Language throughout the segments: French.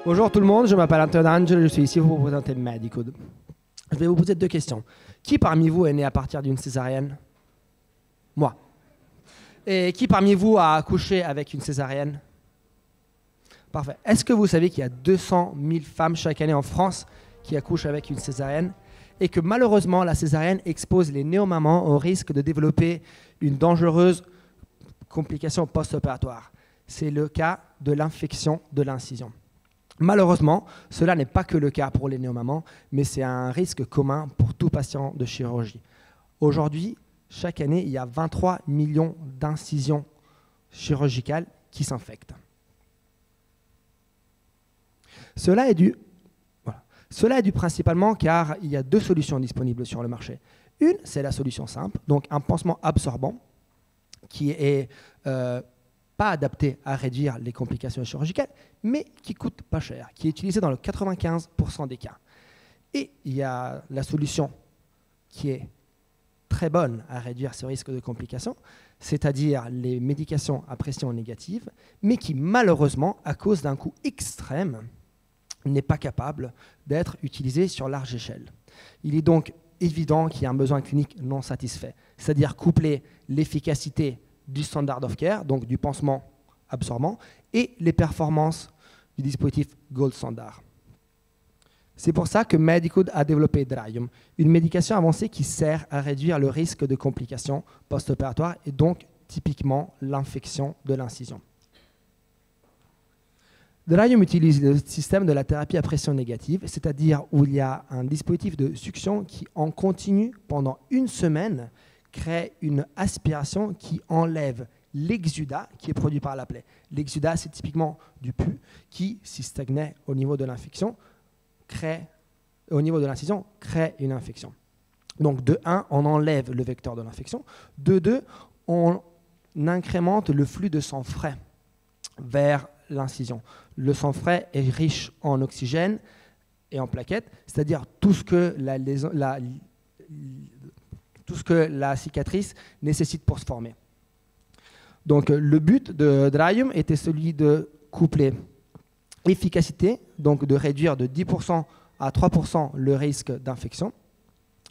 Bonjour tout le monde, je m'appelle Antonio Angel, je suis ici pour vous présenter Medicode. Je vais vous poser deux questions. Qui parmi vous est né à partir d'une césarienne? Moi. Et qui parmi vous a accouché avec une césarienne? Parfait. Est-ce que vous savez qu'il y a 200 000 femmes chaque année en France qui accouchent avec une césarienne et que malheureusement la césarienne expose les néo-mamans au risque de développer une dangereuse complication post-opératoire? C'est le cas de l'infection de l'incision. Malheureusement, cela n'est pas que le cas pour les néo-mamans, mais c'est un risque commun pour tout patient de chirurgie. Aujourd'hui, chaque année, il y a 23 millions d'incisions chirurgicales qui s'infectent. Cela est dû principalement car il y a deux solutions disponibles sur le marché. Une, c'est la solution simple, donc un pansement absorbant qui est pas adapté à réduire les complications chirurgicales, mais qui coûte pas cher, qui est utilisé dans le 95% des cas. Et il y a la solution qui est très bonne à réduire ce risque de complications, c'est-à-dire les médications à pression négative, mais qui malheureusement, à cause d'un coût extrême, n'est pas capable d'être utilisé sur large échelle. Il est donc évident qu'il y a un besoin clinique non satisfait, c'est-à-dire coupler l'efficacité du standard of care, donc du pansement absorbant, et les performances du dispositif Gold Standard. C'est pour ça que Medicode a développé Draium, une médication avancée qui sert à réduire le risque de complications post-opératoires et donc typiquement l'infection de l'incision. Draium utilise le système de la thérapie à pression négative, c'est-à-dire où il y a un dispositif de succion qui, en continu pendant une semaine, crée une aspiration qui enlève l'exudat qui est produit par la plaie. L'exudat, c'est typiquement du pus qui, si stagnait au niveau de l'infection, crée une infection. Donc, de 1, on enlève le vecteur de l'infection. De 2, on incrémente le flux de sang frais vers l'incision. Le sang frais est riche en oxygène et en plaquettes, c'est-à-dire tout ce que la cicatrice nécessite pour se former. Donc le but de Draium était celui de coupler efficacité, donc de réduire de 10% à 3% le risque d'infection,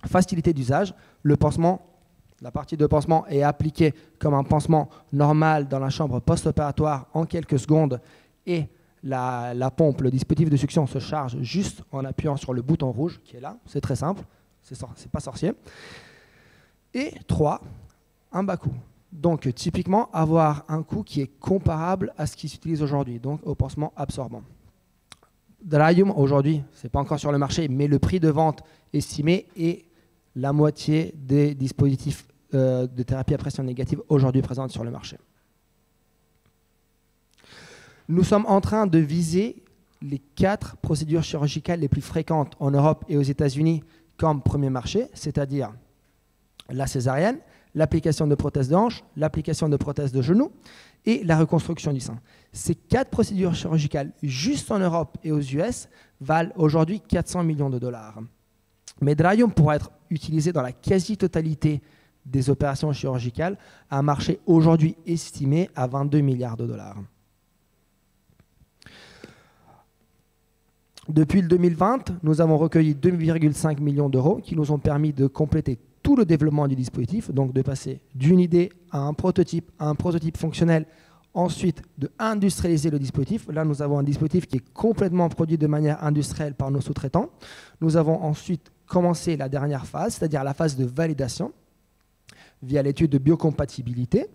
facilité d'usage, la partie de pansement est appliquée comme un pansement normal dans la chambre post-opératoire en quelques secondes et la pompe, le dispositif de succion se charge juste en appuyant sur le bouton rouge qui est là, c'est très simple, c'est pas sorcier. Et 3, un bas coût. Donc, typiquement, avoir un coût qui est comparable à ce qui s'utilise aujourd'hui, donc au pansement absorbant. Draium, aujourd'hui, ce n'est pas encore sur le marché, mais le prix de vente estimé est la moitié des dispositifs de thérapie à pression négative aujourd'hui présents sur le marché. Nous sommes en train de viser les 4 procédures chirurgicales les plus fréquentes en Europe et aux États-Unis comme premier marché, c'est-à-dire la césarienne, l'application de prothèses de hanche, l'application de prothèses de genoux et la reconstruction du sein. Ces 4 procédures chirurgicales, juste en Europe et aux US, valent aujourd'hui 400 millions de dollars. Mais Draium pourra être utilisé dans la quasi-totalité des opérations chirurgicales à un marché aujourd'hui estimé à 22 milliards de dollars. Depuis le 2020, nous avons recueilli 2,5 millions d'euros qui nous ont permis de compléter tout le développement du dispositif, donc de passer d'une idée à un prototype fonctionnel, ensuite de industrialiser le dispositif. Là, nous avons un dispositif qui est complètement produit de manière industrielle par nos sous-traitants. Nous avons ensuite commencé la dernière phase, c'est-à-dire la phase de validation, via l'étude de biocompatibilité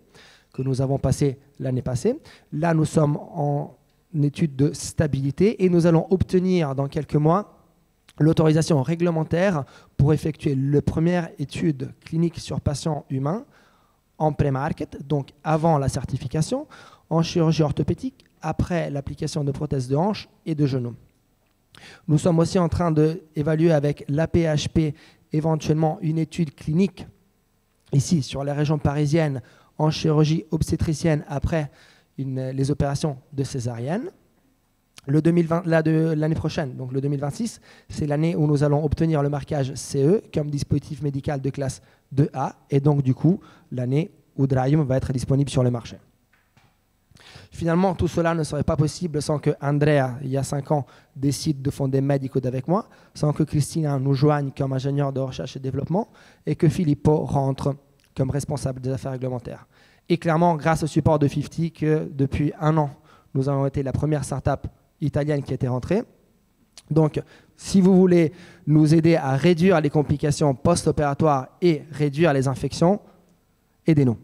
que nous avons passée l'année passée. Là, nous sommes en étude de stabilité et nous allons obtenir dans quelques mois l'autorisation réglementaire pour effectuer la première étude clinique sur patients humains en pré-market, donc avant la certification, en chirurgie orthopédique, après l'application de prothèses de hanche et de genoux. Nous sommes aussi en train d'évaluer avec l'AP-HP éventuellement une étude clinique ici sur les régions parisiennes en chirurgie obstétricienne après les opérations de césarienne. L'année prochaine, donc le 2026, c'est l'année où nous allons obtenir le marquage CE comme dispositif médical de classe 2A et donc du coup l'année où Draium va être disponible sur le marché. Finalement, tout cela ne serait pas possible sans que Andrea, il y a 5 ans, décide de fonder Medicode avec moi, sans que Cristina nous joigne comme ingénieur de recherche et développement, et que Filippo rentre comme responsable des affaires réglementaires. Et clairement, grâce au support de 50, que depuis 1 an, nous avons été la première startup italienne qui a été rentrée. Donc, si vous voulez nous aider à réduire les complications post-opératoires et réduire les infections, aidez-nous.